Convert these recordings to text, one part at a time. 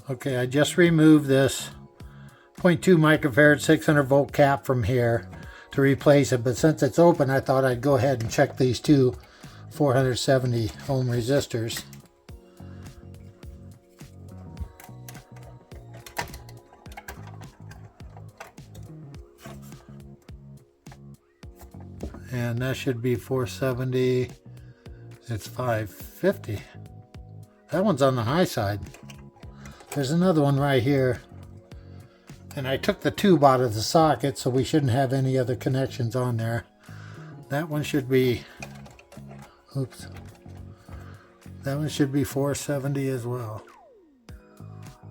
Okay, I just removed this 0.2 microfarad 600 volt cap from here to replace it, but since it's open, I thought I'd go ahead and check these two 470 ohm resistors. And that should be 470. It's 550. That one's on the high side. There's another one right here. And I took the tube out of the socket, so we shouldn't have any other connections on there. That one should be, oops. That one should be 470 as well.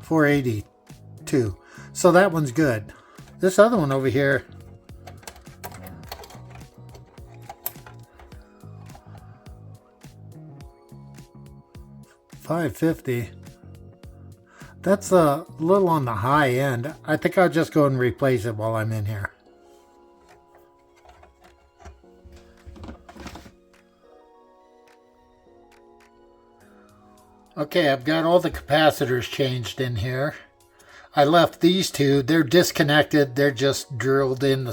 482. So that one's good. This other one over here, $550. That's a little on the high end. I think I'll just go and replace it while I'm in here. Okay, I've got all the capacitors changed in here. I left these two. They're disconnected. They're just drilled in,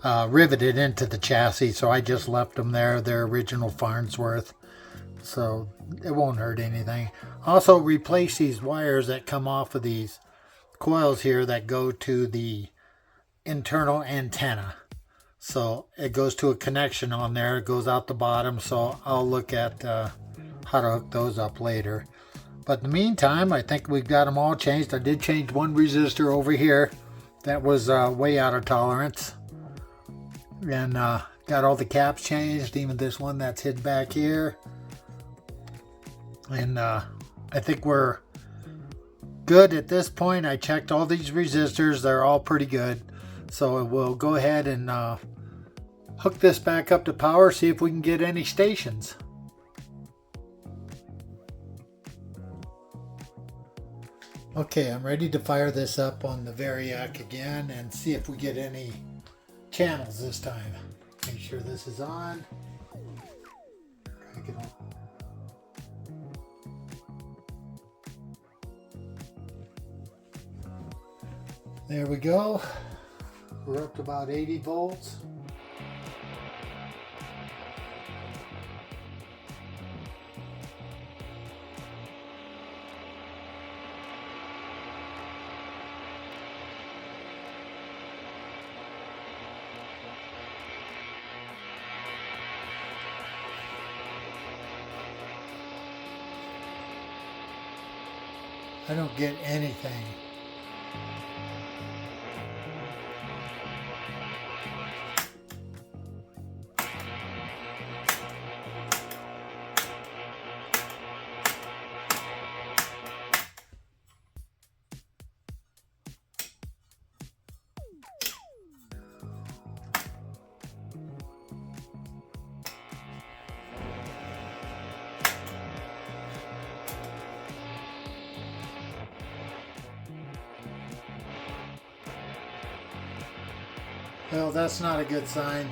riveted into the chassis. So I just left them there. They're original Farnsworth. So it won't hurt anything. Also replace these wires that come off of these coils here that go to the internal antenna. So it goes to a connection on there. It goes out the bottom. So I'll look at how to hook those up later. But in the meantime, I think we've got them all changed. I did change one resistor over here. That was way out of tolerance. And got all the caps changed. Even this one that's hid back here. And I think we're good at this point. I checked all these resistors. They're all pretty good. So we'll go ahead and hook this back up to power, see if we can get any stations. Okay, I'm ready to fire this up on the Variac again and see if we get any channels this time. Make sure this is on. Crank it on. There we go. We're up to about 80 volts. I don't get anything. Well, that's not a good sign.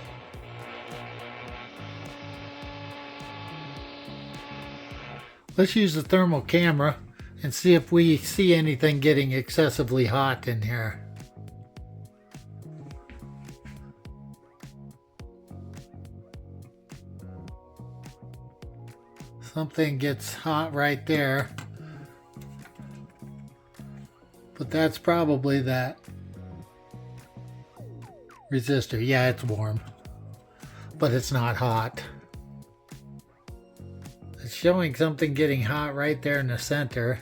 Let's use the thermal camera and see if we see anything getting excessively hot in here. Something gets hot right there. But that's probably that resistor. Yeah, it's warm, but it's not hot. It's showing something getting hot right there in the center.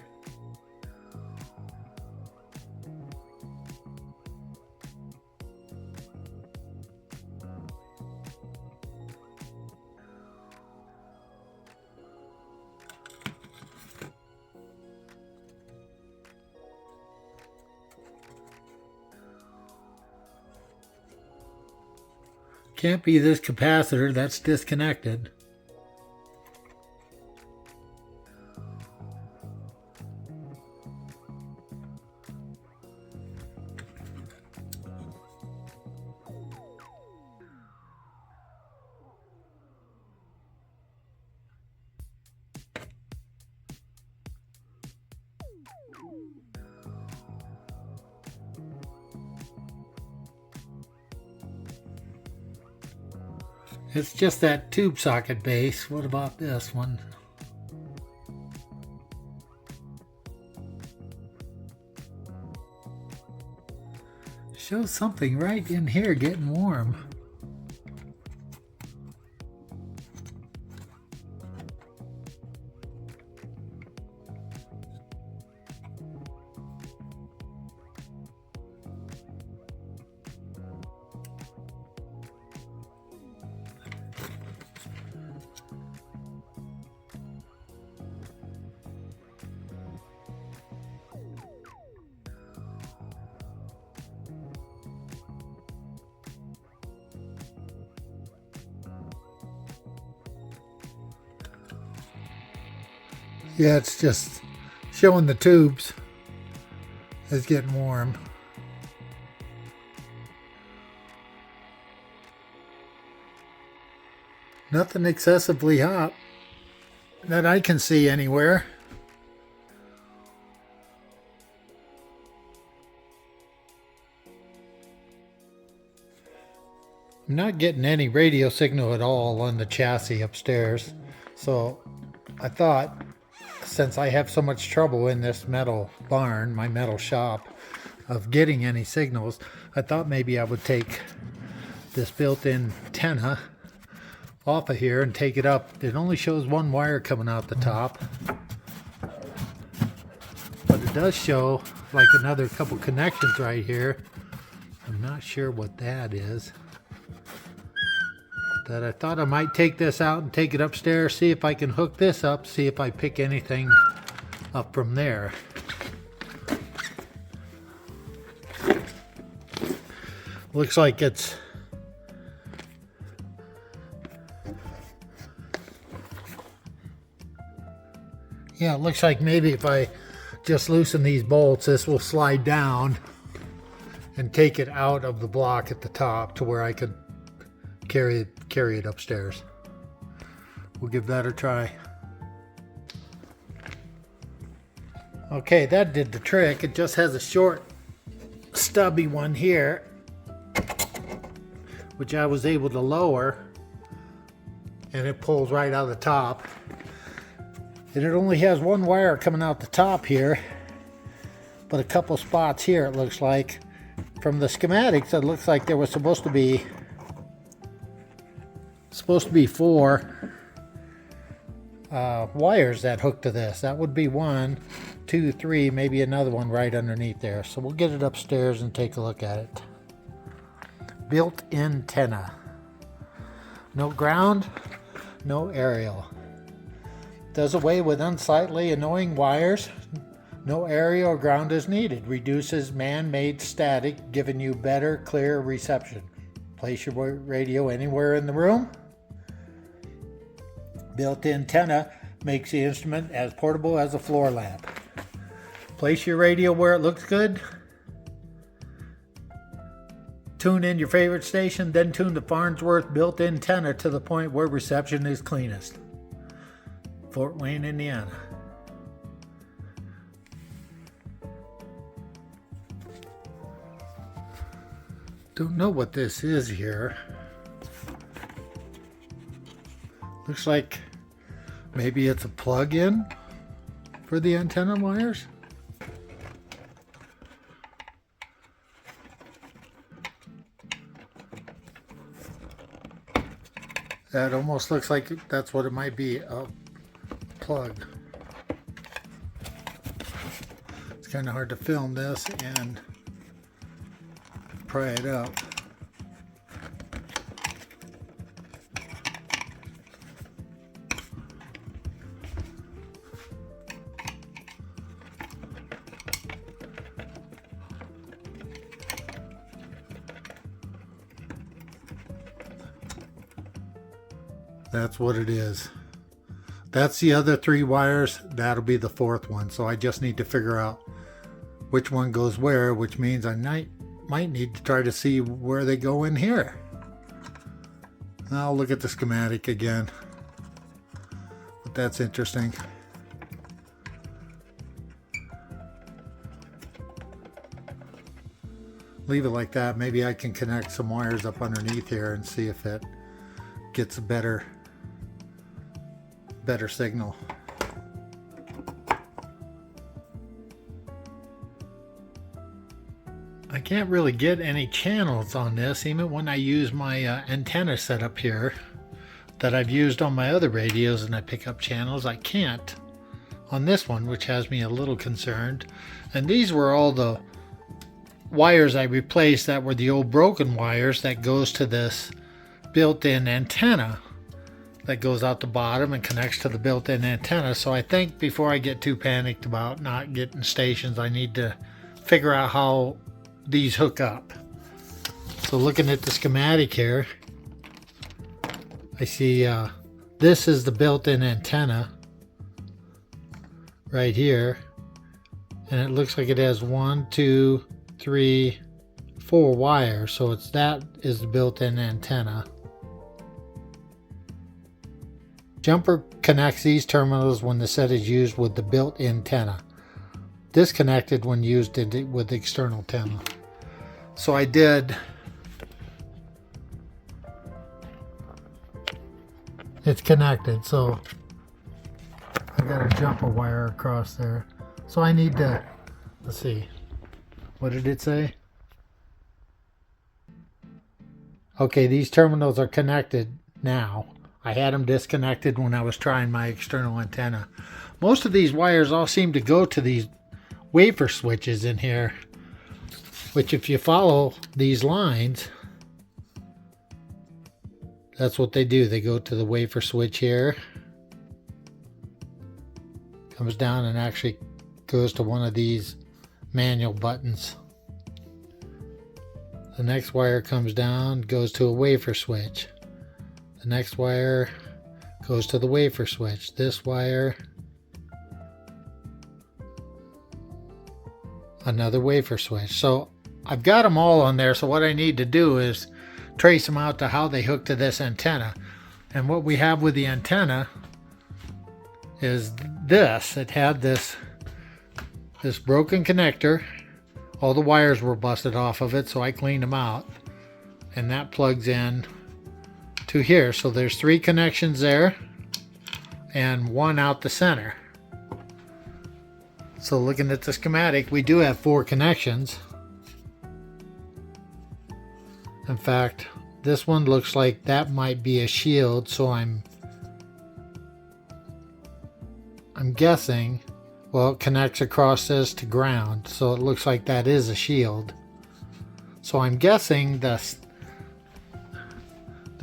Can't be this capacitor, that's disconnected. It's just that tube socket base. What about this one? Shows something right in here getting warm. Yeah, it's just showing the tubes is getting warm. Nothing excessively hot that I can see anywhere. I'm not getting any radio signal at all on the chassis upstairs, so I thought, since I have so much trouble in this metal barn, my metal shop, of getting any signals, I thought maybe I would take this built-in antenna off of here and take it up. It only shows one wire coming out the top, but it does show like another couple connections right here. I'm not sure what that is. That I thought I might take this out and take it upstairs, see if I can hook this up, see if I pick anything up from there. Looks like it's yeah, it looks like maybe if I just loosen these bolts, this will slide down and take it out of the block at the top to where I could carry it upstairs. We'll give that a try. Okay, that did the trick. It just has a short stubby one here, which I was able to lower, and it pulls right out of the top. And it only has one wire coming out the top here, but a couple spots here it looks like. From the schematics, it looks like there was supposed to be four wires that hook to this. That would be 1, 2, 3, maybe another one right underneath there. So we'll get it upstairs and take a look at it. Built-in antenna. No ground, no aerial. Does away with unsightly, annoying wires. No aerial or ground is needed. Reduces man-made static, giving you better, clear reception. Place your radio anywhere in the room. Built-in antenna makes the instrument as portable as a floor lamp. Place your radio where it looks good. Tune in your favorite station, then tune the Farnsworth built-in antenna to the point where reception is cleanest. Fort Wayne, Indiana. Don't know what this is here. Looks like maybe it's a plug-in for the antenna wires. That almost looks like that's what it might be, a plug. It's kind of hard to film this and pry it up. That's what it is. That's the other 3 wires. That'll be the 4th one. So I just need to figure out which one goes where, which means I might need to try to see where they go in here. I'll look at the schematic again. But that's interesting. Leave it like that. Maybe I can connect some wires up underneath here and see if it gets a better signal. I can't really get any channels on this, even when I use my antenna setup here that I've used on my other radios and I pick up channels. I can't on this one, which has me a little concerned. And these were all the wires I replaced that were the old broken wires that goes to this built-in antenna that goes out the bottom and connects to the built-in antenna. So I think before I get too panicked about not getting stations, I need to figure out how these hook up. So looking at the schematic here, I see this is the built-in antenna right here, and it looks like it has 1, 2, 3, 4 wires. So that is the built-in antenna. Jumper connects these terminals when the set is used with the built-in antenna. Disconnected when used with the external antenna. So I did. It's connected, so I got a jumper wire across there. So I need to, let's see, what did it say? Okay, these terminals are connected now. I had them disconnected when I was trying my external antenna. Most of these wires all seem to go to these wafer switches in here, which if you follow these lines, that's what they do. They go to the wafer switch here, comes down and actually goes to one of these manual buttons. The next wire comes down, goes to a wafer switch. The next wire goes to the wafer switch. This wire, another wafer switch. So I've got them all on there, so what I need to do is trace them out to how they hook to this antenna. And what we have with the antenna is this. It had this broken connector. All the wires were busted off of it, so I cleaned them out. And that plugs in to here. So there's 3 connections there and 1 out the center. So looking at the schematic, we do have 4 connections. In fact, this one looks like that might be a shield, so I'm guessing, well, it connects across this to ground, so it looks like that is a shield. So I'm guessing the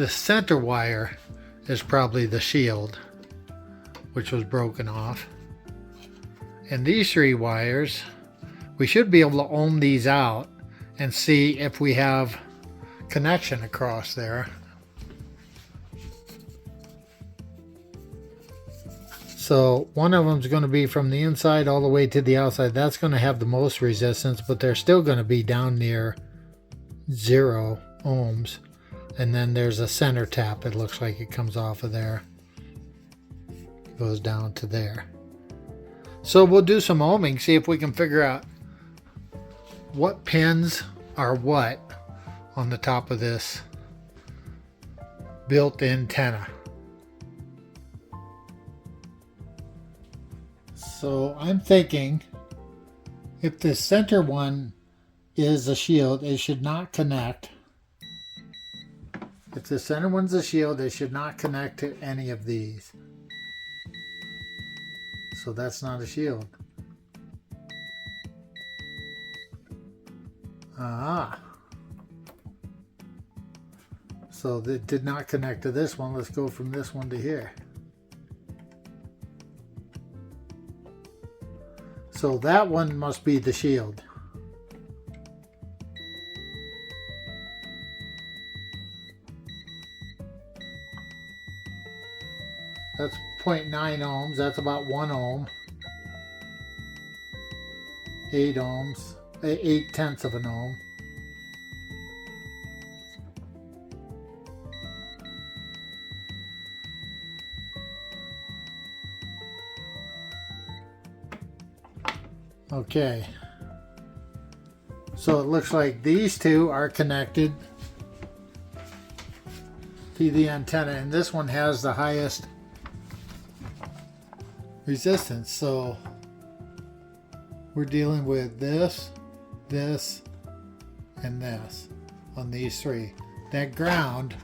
center wire is probably the shield, which was broken off. And these 3 wires, we should be able to ohm these out and see if we have connection across there. So one of them is going to be from the inside all the way to the outside. That's going to have the most resistance, but they're still going to be down near 0 ohms. And then there's a center tap. It looks like it comes off of there, goes down to there. So we'll do some ohming, see if we can figure out what pins are what on the top of this built-in antenna. So I'm thinking if the center one is a shield, it should not connect. If the center one's a shield, it should not connect to any of these. So that's not a shield. Ah. So that did not connect to this one. Let's go from this one to here. So that one must be the shield. That's 0.9 ohms. That's about 1 ohm. 8 ohms. 8/10 of an ohm. Okay. So it looks like these 2 are connected See the antenna, and this one has the highest resistance. So we're dealing with this, this, and this on these three. That ground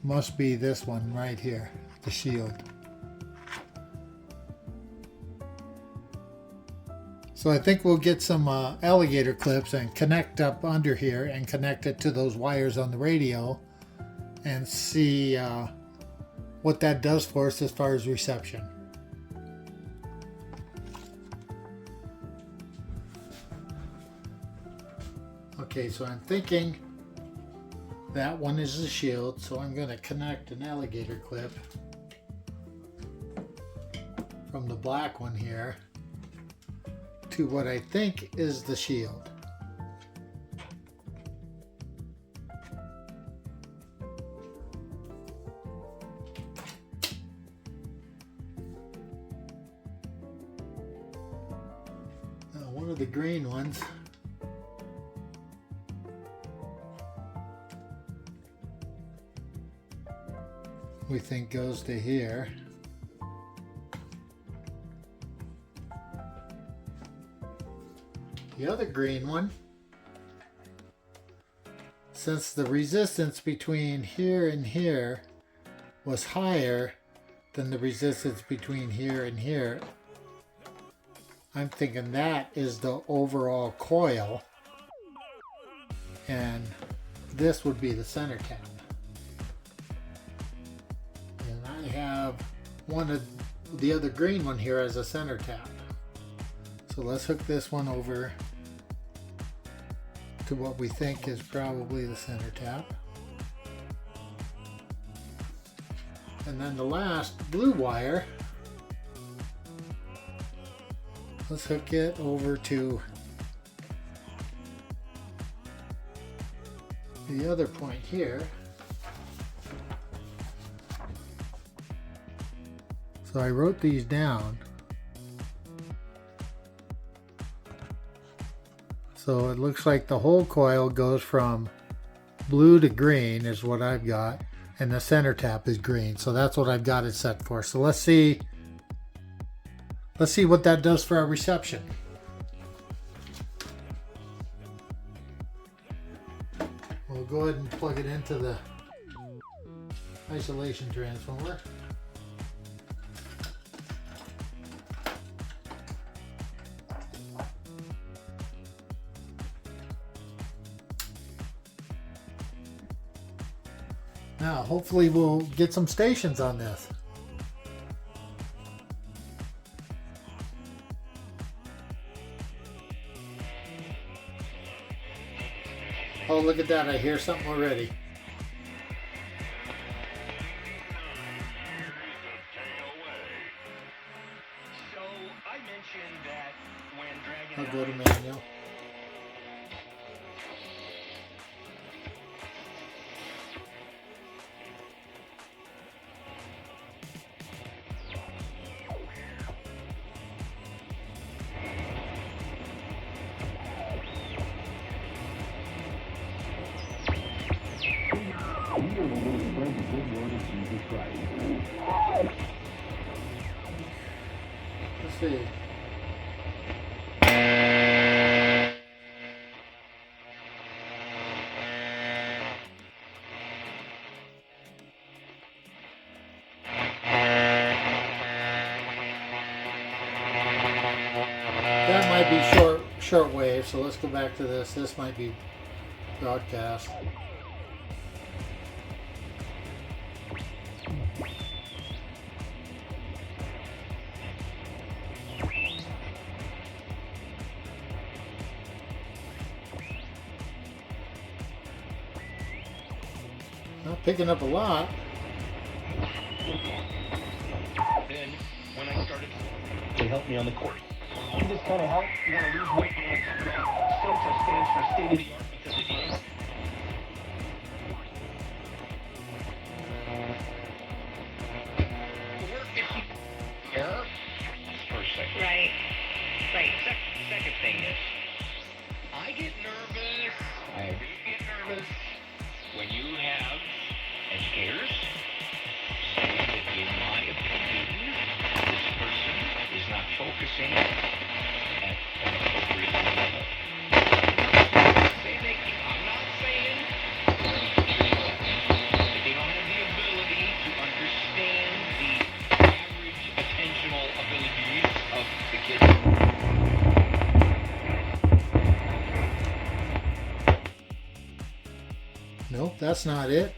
must be this one right here, the shield. So I think we'll get some alligator clips and connect up under here and connect it to those wires on the radio and see what that does for us as far as reception. Okay, so I'm thinking that one is the shield, so I'm going to connect an alligator clip from the black one here to what I think is the shield. Now, one of the green ones we think goes to here. The other green one, since the resistance between here and here was higher than the resistance between here and here, I'm thinking that is the overall coil, and this would be the center tap. And I have one of the other green one here as a center tap. So let's hook this one over to what we think is probably the center tap. And then the last blue wire, let's hook it over to the other point here. So I wrote these down. So it looks like the whole coil goes from blue to green is what I've got, and the center tap is green. So that's what I've got it set for. So let's see what that does for our reception. We'll go ahead and plug it into the isolation transformer. Now, hopefully we'll get some stations on this. Oh, look at that. I hear something already. I'll go to manual. Let's see. That might be short wave, so let's go back to this. This might be broadcast. Not picking up a lot. Then, when I started, they helped me on the court. This kind of helped. You want to lose weight, SOTA stands for state of the art because it is. Error? First second. Right. Second thing is, I get nervous. I do get nervous when you have educators of the kids. Nope, that's not it.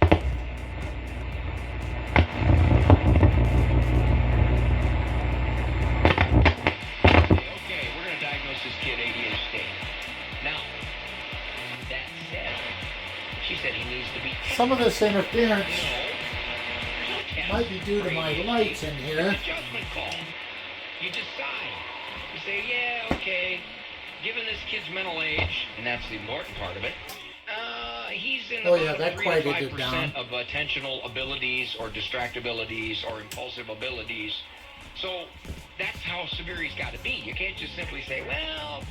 Some of this interference might be due to my lights in here. Adjustment call. You decide. You say, yeah, okay. Given this kid's mental age, and that's the important part of it, he's in about 3 to 5% of attentional abilities or distractibilities or impulsive abilities. So that's how severe he's got to be. You can't just simply say, well...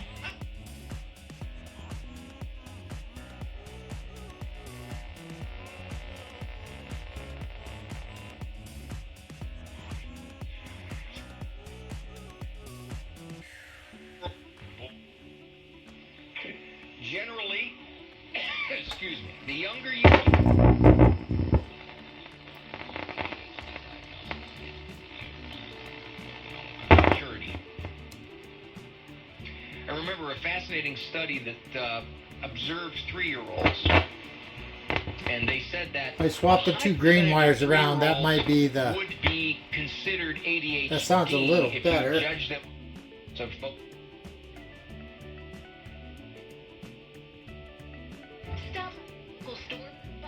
Generally, excuse me, the younger you maturity. I remember a fascinating study that observed 3-year-olds, and they said that I swapped the 2 green wires around. That might be the. Would be considered ADHD. That sounds a little better. You judge them, so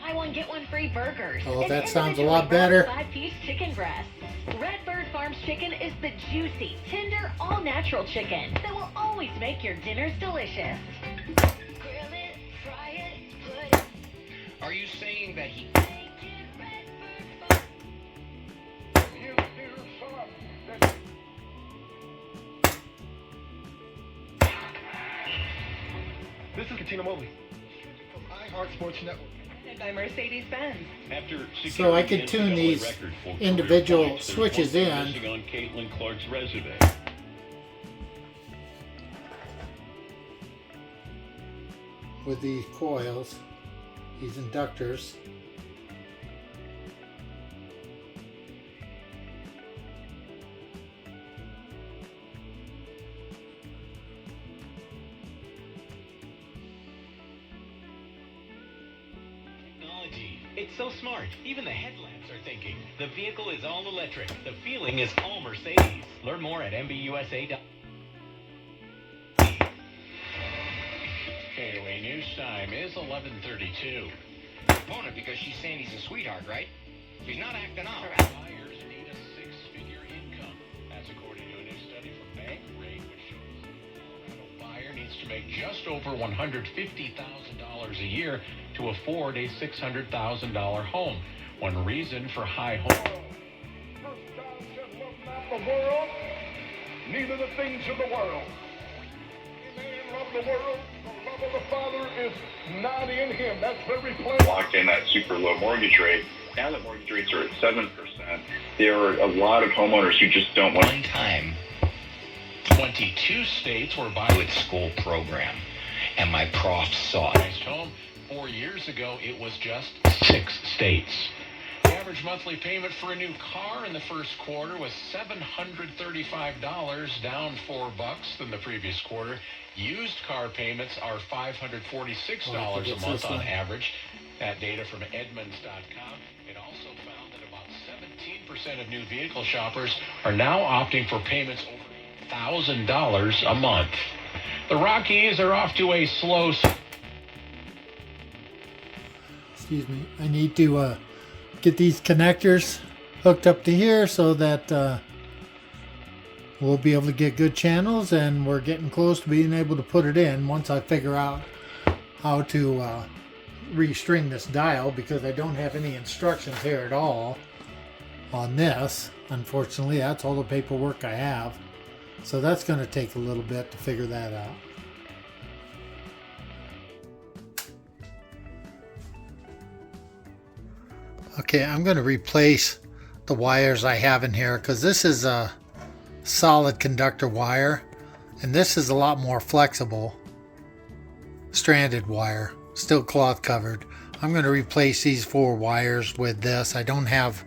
Buy one, get one free burgers. Oh, that sounds a lot better. 5-piece chicken breasts. Redbird Farms chicken is the juicy, tender, all-natural chicken that will always make your dinners delicious. Grill it, fry it, put it. Are you saying that he... This is Katina Mobley from iHeart Sports Network. By Mercedes-Benz. So I could tune these individual switches in. On Caitlin Clark's resume. With these coils, these inductors. It's so smart. Even the headlamps are thinking. The vehicle is all electric. The feeling is all Mercedes. Learn more at MBUSA.com. KOA News Time is 11:32. Opponent because she's saying he's a sweetheart, right? She's not acting out. Buyers need a 6-figure income. That's according to a new study from Bankrate, which shows a Colorado buyer needs to make just over $150,000 a year to afford a $600,000 home. One reason for high home. First John said, love not the world, neither the things of the world. Amen. Love the world. The love of the Father is not in him. That's very plain. Locked in that super low mortgage rate. Now that mortgage rates are at 7%, there are a lot of homeowners who just don't want. One time, 22 states were by with school program, and my prof saw it. home. 4 years ago, it was just 6 states. The average monthly payment for a new car in the first quarter was $735, down $4 than the previous quarter. Used car payments are $546 a month on average. That data from Edmunds.com. It also found that about 17% of new vehicle shoppers are now opting for payments over $1,000 a month. The Rockies are off to a slow start. Excuse me. I need to get these connectors hooked up to here so that we'll be able to get good channels, and we're getting close to being able to put it in once I figure out how to restring this dial, because I don't have any instructions here at all on this. Unfortunately, that's all the paperwork I have. So that's going to take a little bit to figure that out. Okay, I'm going to replace the wires I have in here, because this is a solid conductor wire and this is a lot more flexible stranded wire, still cloth covered. I'm going to replace these 4 wires with this. I don't have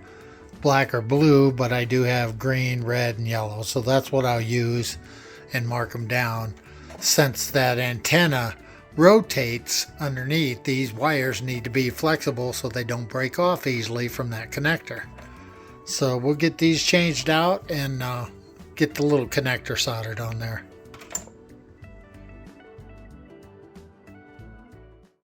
black or blue, but I do have green, red, and yellow. So that's what I'll use and mark them down. Since that antenna rotates underneath, these wires need to be flexible so they don't break off easily from that connector. So we'll get these changed out and get the little connector soldered on there.